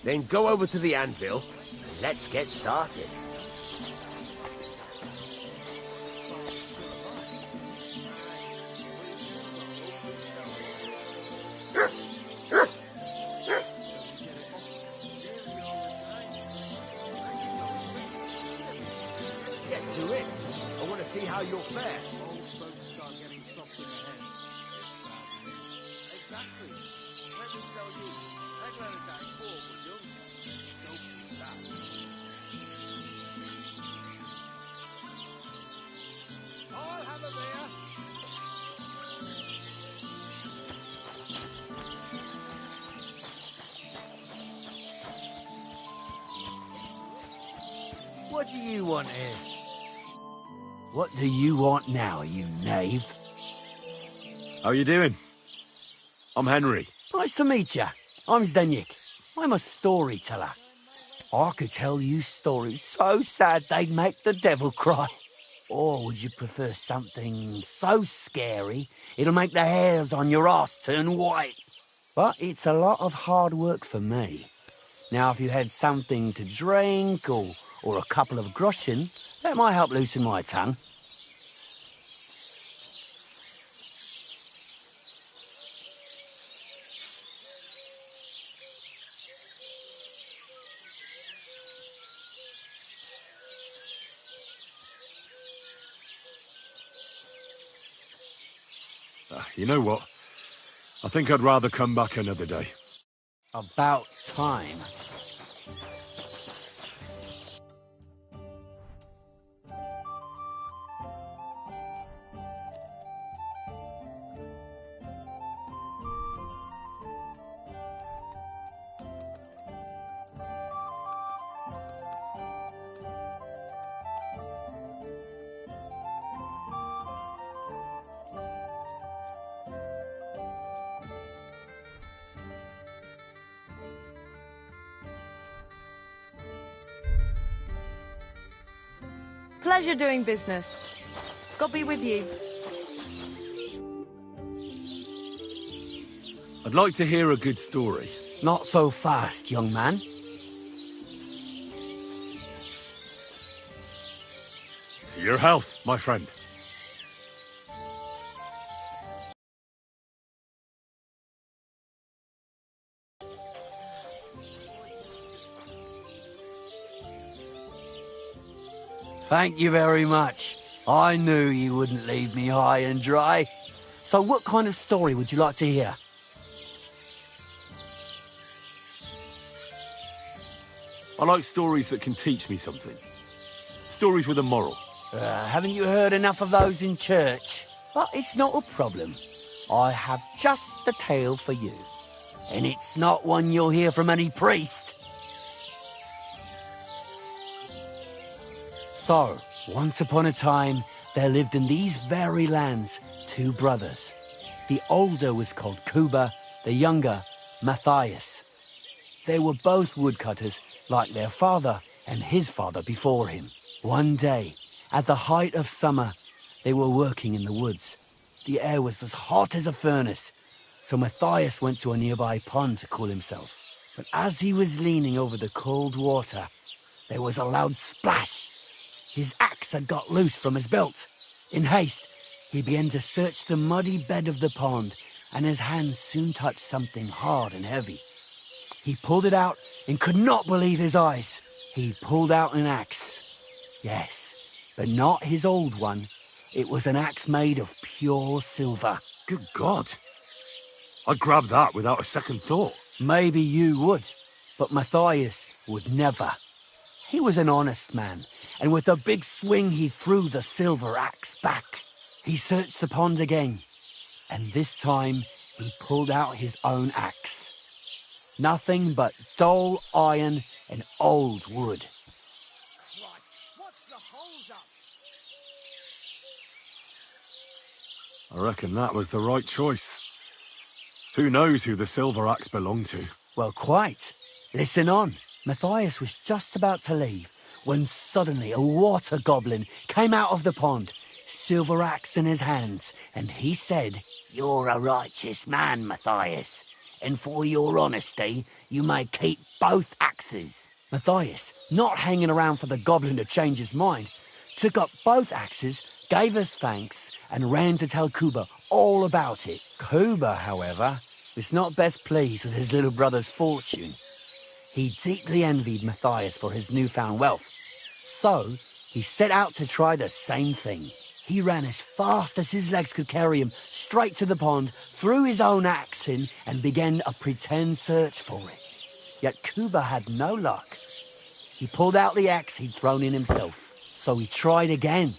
Then go over to the anvil, and let's get started. Get to it. I want to see how you'll fare. Old folks start getting soft in the head. Exactly. Let me tell you, I'd rather die poor but young. Don't do that. I'll have a beer. What do you want here? What do you want now, you knave? How you doing? I'm Henry. Nice to meet you. I'm Zdeněk. I'm a storyteller. I could tell you stories so sad they'd make the devil cry. Or would you prefer something so scary it'll make the hairs on your ass turn white? But it's a lot of hard work for me. Now, if you had something to drink or a couple of groschen, that might help loosen my tongue. You know what? I think I'd rather come back another day. About time. Pleasure doing business. God be with you. I'd like to hear a good story. Not so fast, young man. To your health, my friend. Thank you very much. I knew you wouldn't leave me high and dry. So what kind of story would you like to hear? I like stories that can teach me something. Stories with a moral. Haven't you heard enough of those in church? But it's not a problem. I have just the tale for you. And it's not one you'll hear from any priest. So, once upon a time, there lived in these very lands 2 brothers. The older was called Kuba, the younger, Matthias. They were both woodcutters, like their father and his father before him. One day, at the height of summer, they were working in the woods. The air was as hot as a furnace, so Matthias went to a nearby pond to cool himself. But as he was leaning over the cold water, there was a loud splash. His axe had got loose from his belt. In haste, he began to search the muddy bed of the pond, and his hands soon touched something hard and heavy. He pulled it out and could not believe his eyes. He pulled out an axe. Yes, but not his old one. It was an axe made of pure silver. Good God. I'd grab that without a second thought. Maybe you would, but Matthias would never. He was an honest man, and with a big swing he threw the silver axe back. He searched the pond again, and this time he pulled out his own axe. Nothing but dull iron and old wood. Christ, what's the hold up? I reckon that was the right choice. Who knows who the silver axe belonged to? Well, quite. Listen on. Matthias was just about to leave when suddenly a water goblin came out of the pond, silver axe in his hands, and he said, "You're a righteous man, Matthias, and for your honesty, you may keep both axes. Matthias, not hanging around for the goblin to change his mind, took up both axes, gave us thanks, and ran to tell Kuba all about it. Kuba, however, was not best pleased with his little brother's fortune. He deeply envied Matthias for his newfound wealth, so he set out to try the same thing. He ran as fast as his legs could carry him straight to the pond, threw his own axe in, and began a pretend search for it. Yet Kuba had no luck. He pulled out the axe he'd thrown in himself, so he tried again.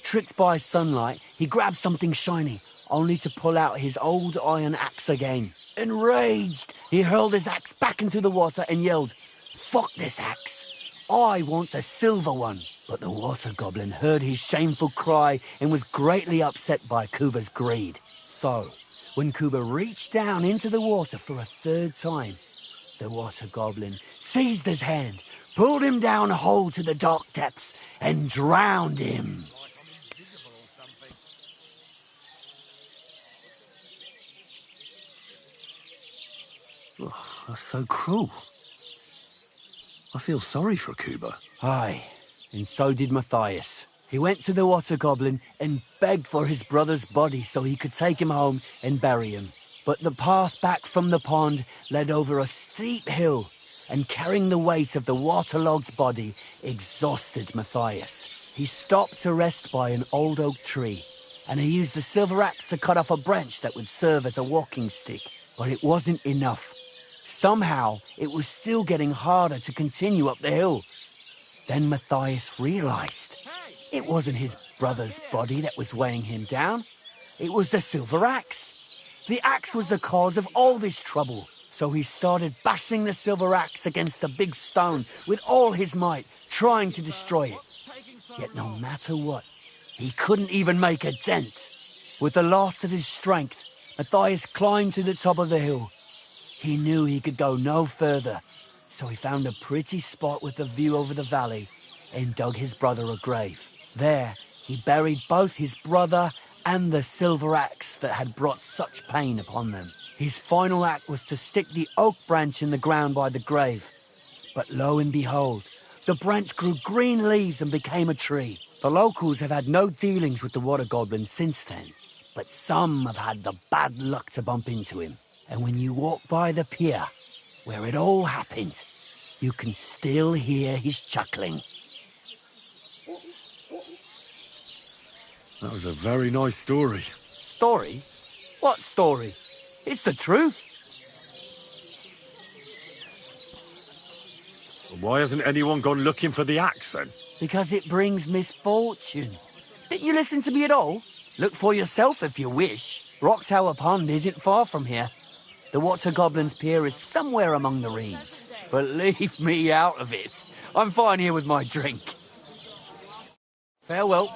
Tricked by sunlight, he grabbed something shiny, only to pull out his old iron axe again. Enraged, he hurled his axe back into the water and yelled, "Fuck this axe! I want a silver one." But the water goblin heard his shameful cry and was greatly upset by Kuba's greed. So, when Kuba reached down into the water for a third time, the water goblin seized his hand, pulled him down a hole to the dark depths, and drowned him. Like I'm invisible or something. Oh, that's so cruel. I feel sorry for Kuba. Aye, and so did Matthias. He went to the water goblin and begged for his brother's body so he could take him home and bury him. But the path back from the pond led over a steep hill, and carrying the weight of the waterlogged body exhausted Matthias. He stopped to rest by an old oak tree, and he used a silver axe to cut off a branch that would serve as a walking stick. But it wasn't enough. Somehow, it was still getting harder to continue up the hill. Then Matthias realized it wasn't his brother's body that was weighing him down. It was the silver axe. The axe was the cause of all this trouble. So he started bashing the silver axe against the big stone with all his might, trying to destroy it. Yet no matter what, he couldn't even make a dent. With the last of his strength, Matthias climbed to the top of the hill. He knew he could go no further, so he found a pretty spot with a view over the valley and dug his brother a grave. There, he buried both his brother and the silver axe that had brought such pain upon them. His final act was to stick the oak branch in the ground by the grave. But lo and behold, the branch grew green leaves and became a tree. The locals have had no dealings with the water goblin since then, but some have had the bad luck to bump into him. And when you walk by the pier, where it all happened, you can still hear his chuckling. That was a very nice story. Story? What story? It's the truth. Well, why hasn't anyone gone looking for the axe then? Because it brings misfortune. Didn't you listen to me at all? Look for yourself if you wish. Rock Tower Pond isn't far from here. The Water Goblin's Pier is somewhere among the reeds. But leave me out of it. I'm fine here with my drink. Farewell.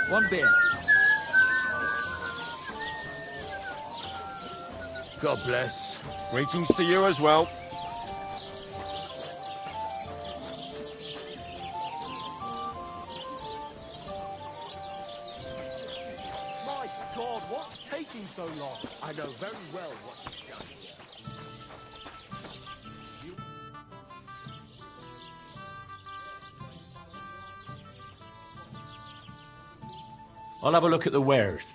One beer. God bless. Greetings to you as well. My God, what's taking so long? I know very well what you've done here. I'll have a look at the wares.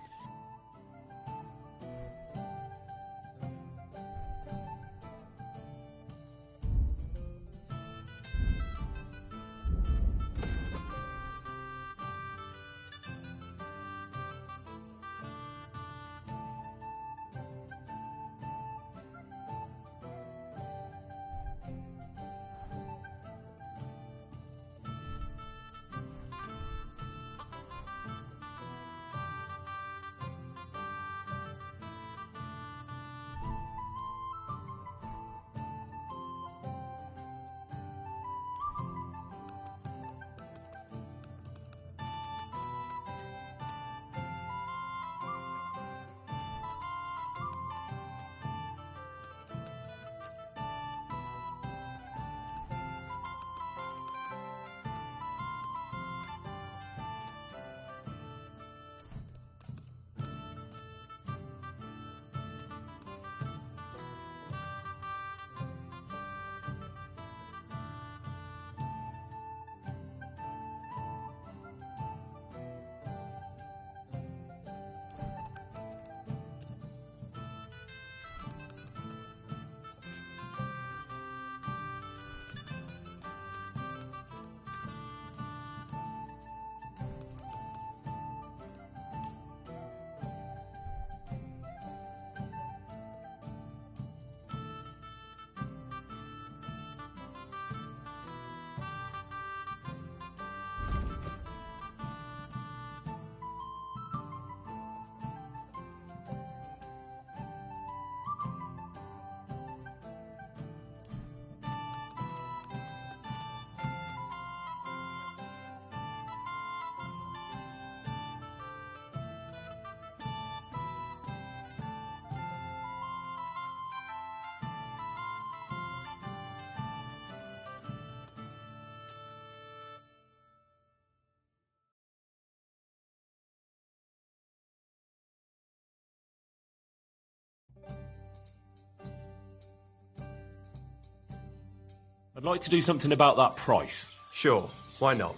I'd like to do something about that price. Sure, why not?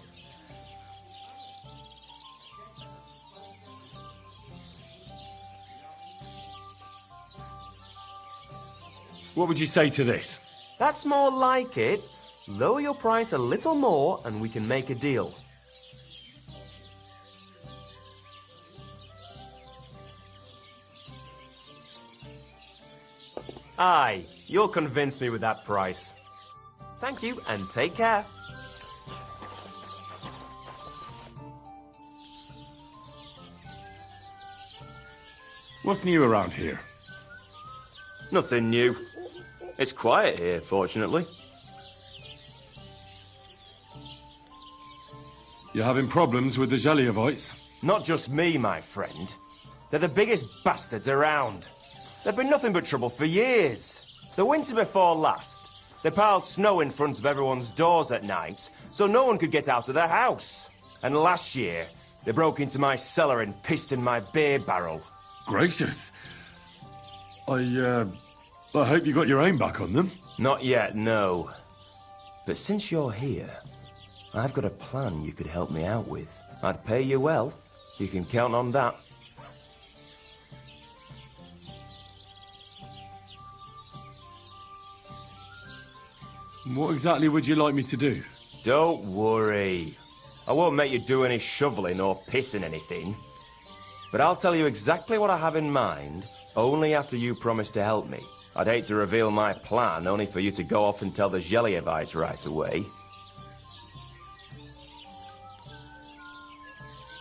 What would you say to this? That's more like it. Lower your price a little more and we can make a deal. Aye, you'll convince me with that price. Thank you and take care. What's new around here? Nothing new. It's quiet here, fortunately. You're having problems with the Zheliovites? Not just me, my friend. They're the biggest bastards around. They've been nothing but trouble for years. The winter before last, they piled snow in front of everyone's doors at night, so no one could get out of their house. And last year, they broke into my cellar and pissed in my beer barrel. Gracious. I hope you got your aim back on them. Not yet, no. But since you're here, I've got a plan you could help me out with. I'd pay you well. You can count on that. What exactly would you like me to do? Don't worry. I won't make you do any shoveling or pissing anything. But I'll tell you exactly what I have in mind, only after you promise to help me. I'd hate to reveal my plan, only for you to go off and tell the Zheliovites right away.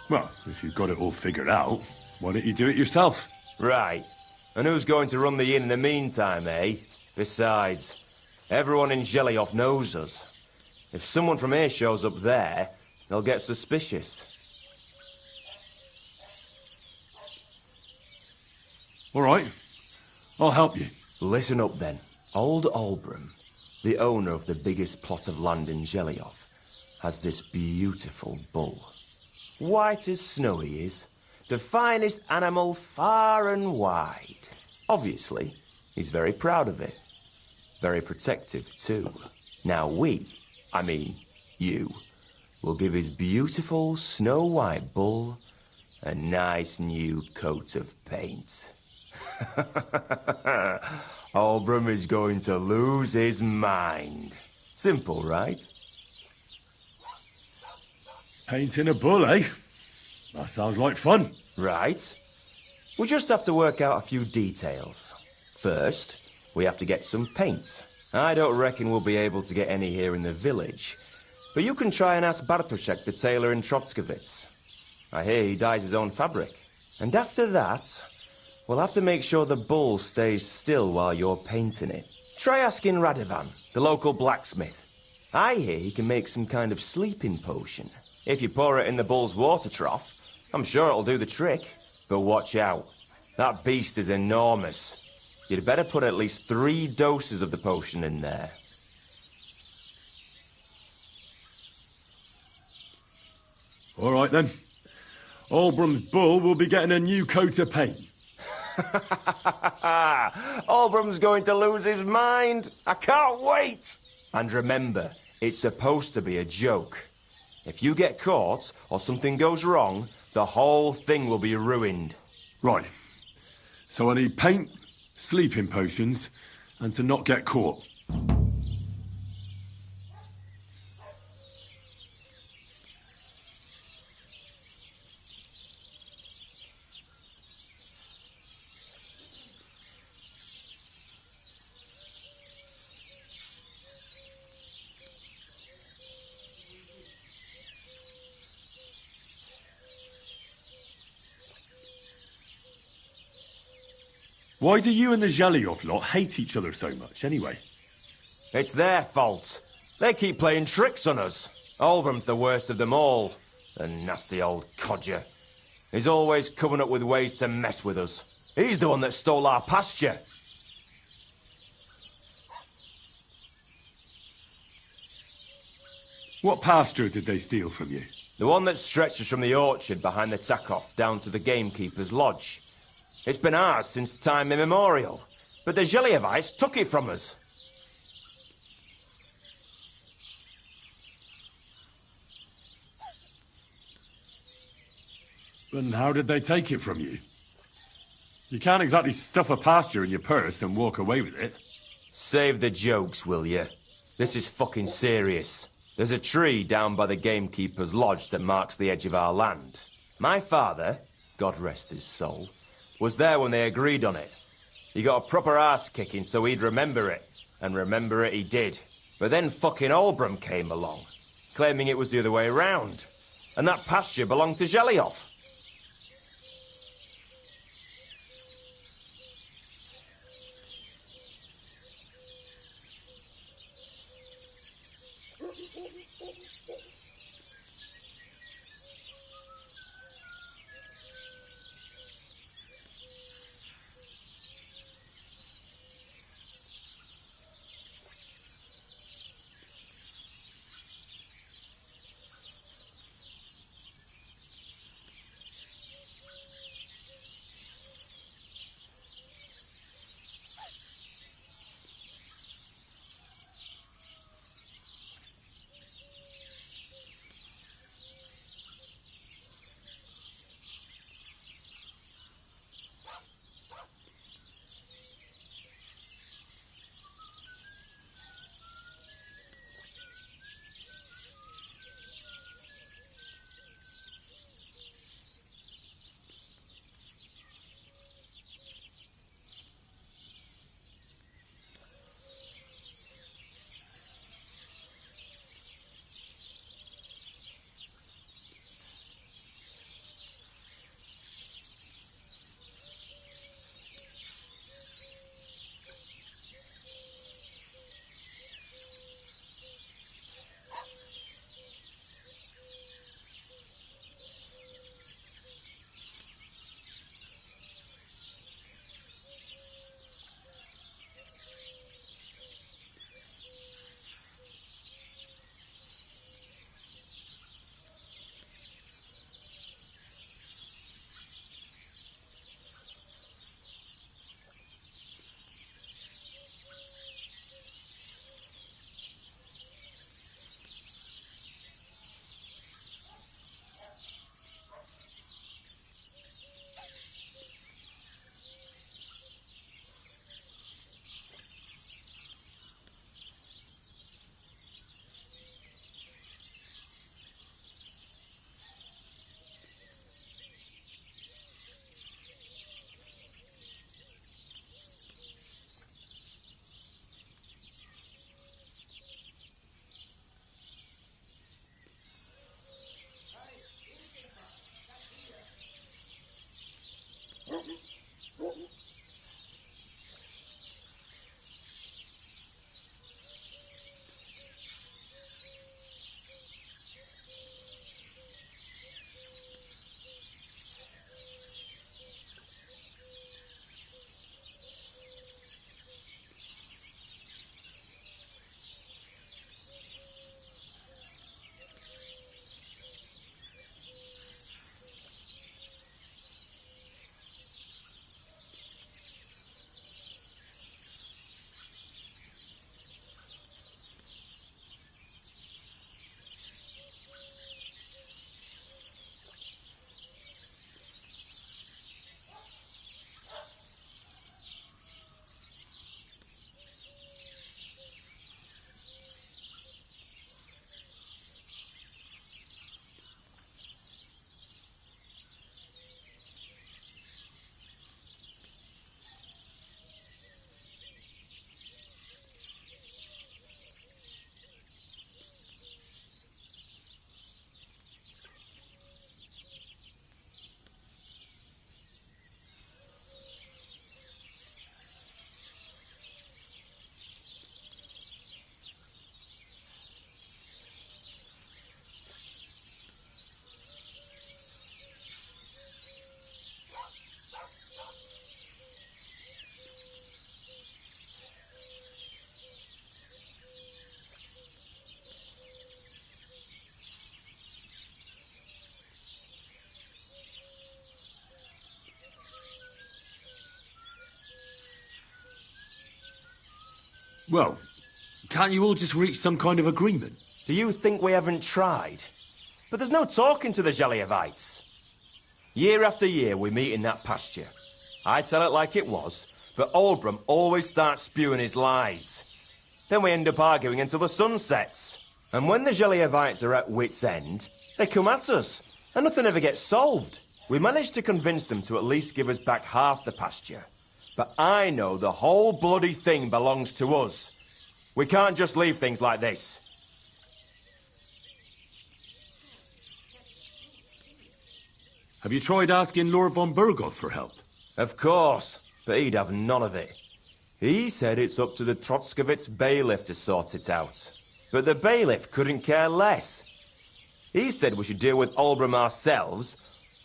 Well, if you've got it all figured out, why don't you do it yourself? Right. And who's going to run the inn in the meantime, eh? Besides, everyone in Zheliov knows us. If someone from here shows up there, they'll get suspicious. All right. I'll help you. Listen up, then. Old Olbram, the owner of the biggest plot of land in Zheliov, has this beautiful bull. White as snow he is. The finest animal far and wide. Obviously, he's very proud of it. Very protective, too. Now I mean you, will give his beautiful snow-white bull a nice new coat of paint. Olbram is going to lose his mind. Simple, right? Painting a bull, eh? That sounds like fun. Right. We just have to work out a few details. First, we have to get some paint. I don't reckon we'll be able to get any here in the village, but you can try and ask Bartoszek, the tailor in Trotskovitz. I hear he dyes his own fabric. And after that, we'll have to make sure the bull stays still while you're painting it. Try asking Radovan, the local blacksmith. I hear he can make some kind of sleeping potion. If you pour it in the bull's water trough, I'm sure it'll do the trick. But watch out. That beast is enormous. You'd better put at least 3 doses of the potion in there. All right, then. Olbram's bull will be getting a new coat of paint. Olbram's going to lose his mind. I can't wait. And remember, it's supposed to be a joke. If you get caught or something goes wrong, the whole thing will be ruined. Right. So I need paint, sleeping potions, and to not get caught. Why do you and the Zheliov lot hate each other so much, anyway? It's their fault. They keep playing tricks on us. Olbram's the worst of them all. The nasty old codger. He's always coming up with ways to mess with us. He's the one that stole our pasture. What pasture did they steal from you? The one that stretches from the orchard behind the Takov down to the gamekeeper's lodge. It's been ours since time immemorial, but the Zheliovites took it from us. And how did they take it from you? You can't exactly stuff a pasture in your purse and walk away with it. Save the jokes, will you? This is fucking serious. There's a tree down by the gamekeeper's lodge that marks the edge of our land. My father, God rest his soul, was there when they agreed on it. He got a proper arse-kicking so he'd remember it. And remember it he did. But then fucking Albram came along, claiming it was the other way around. And that pasture belonged to Zhelyaoff. Well, can't you all just reach some kind of agreement? Do you think we haven't tried? But there's no talking to the Zhelyavites. Year after year we meet in that pasture. I tell it like it was, but Oldbrum always starts spewing his lies. Then we end up arguing until the sun sets. And when the Gelievites are at wit's end, they come at us, and nothing ever gets solved. We managed to convince them to at least give us back half the pasture. But I know the whole bloody thing belongs to us. We can't just leave things like this. Have you tried asking Lord von Burgos for help? Of course, but he'd have none of it. He said it's up to the Trotskovitz bailiff to sort it out. But the bailiff couldn't care less. He said we should deal with Oldbrum ourselves,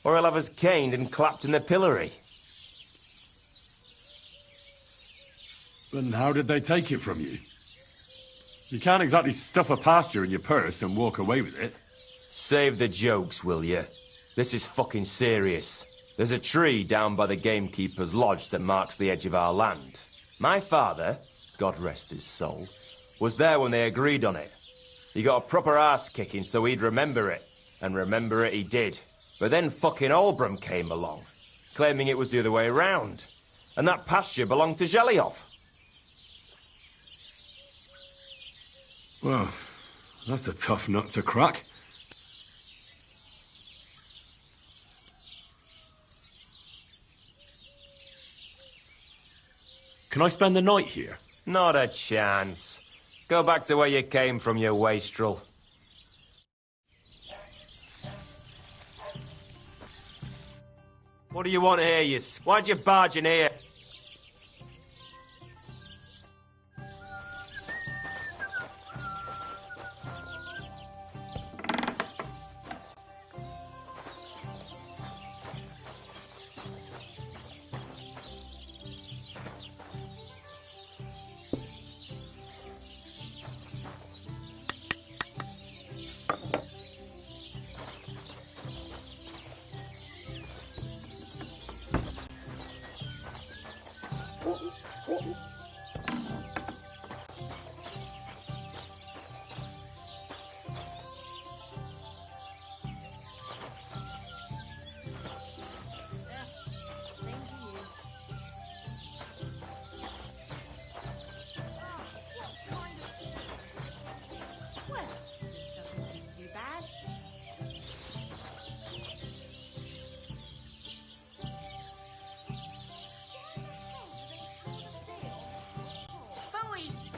or he'll have us caned and clapped in the pillory. And how did they take it from you? You can't exactly stuff a pasture in your purse and walk away with it. Save the jokes, will you? This is fucking serious. There's a tree down by the gamekeeper's lodge that marks the edge of our land. My father, God rest his soul, was there when they agreed on it. He got a proper arse kicking so he'd remember it. And remember it he did. But then fucking Oldbrum came along, claiming it was the other way around. And that pasture belonged to Zheliov. Well, that's a tough nut to crack. Can I spend the night here? Not a chance. Go back to where you came from, you wastrel. What do you want here, you Why'd you barge in here?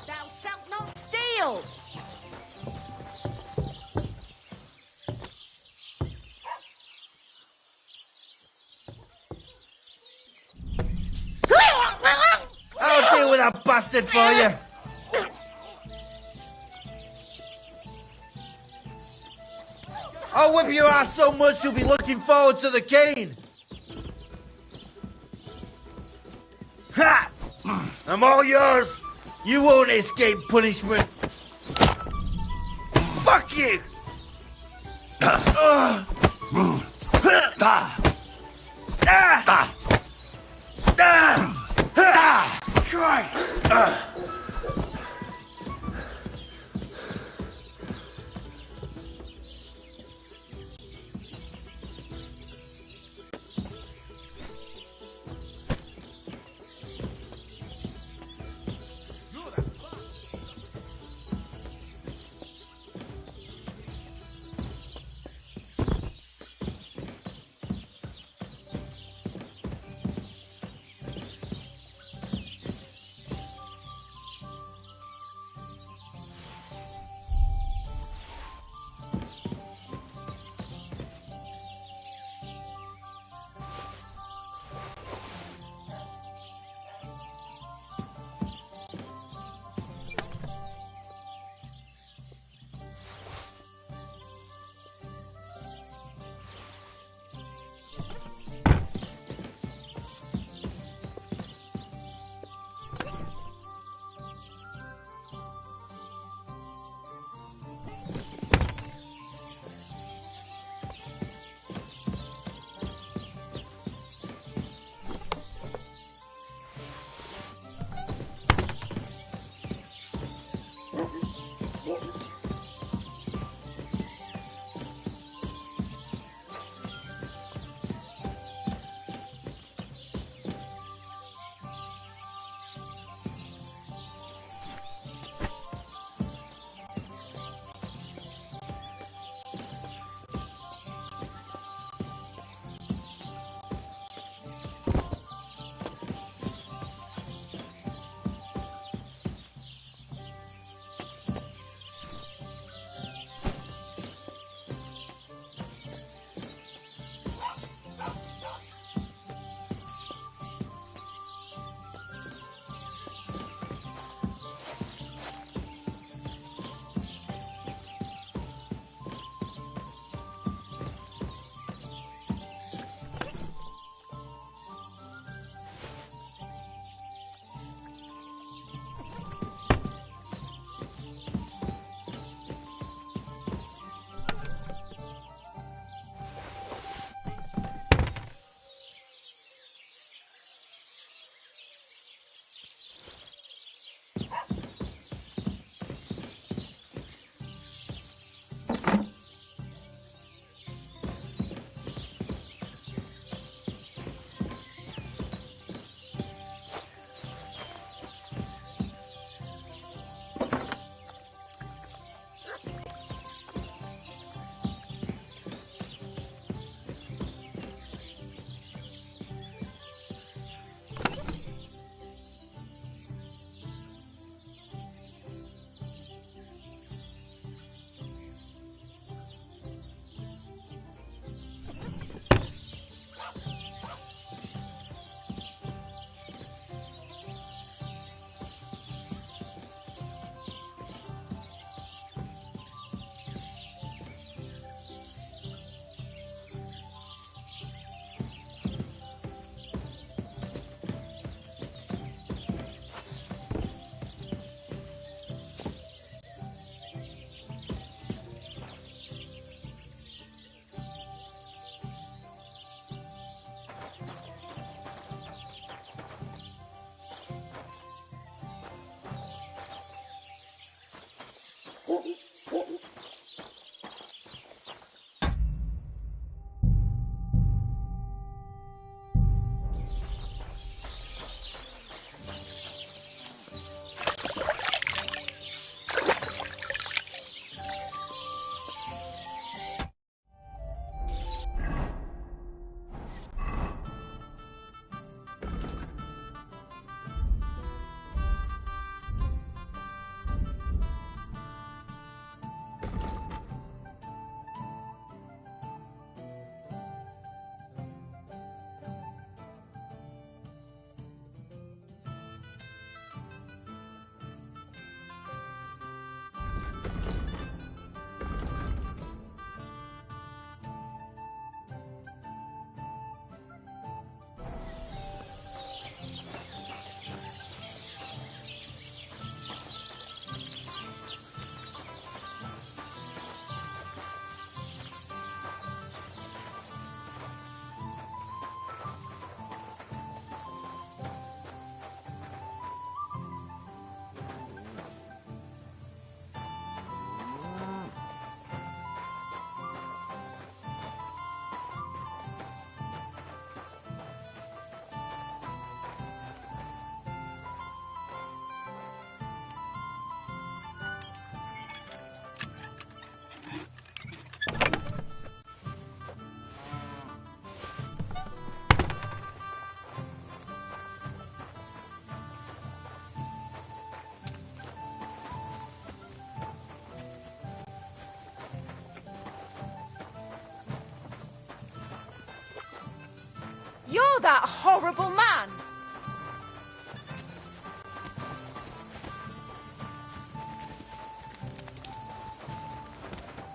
Thou shalt not steal! I'll deal with that bastard for you. I'll whip your ass so much you'll be looking forward to the cane. Ha! I'm all yours. You won't escape punishment. Fuck you! Christ! saw that horrible man?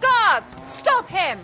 Guards, stop him!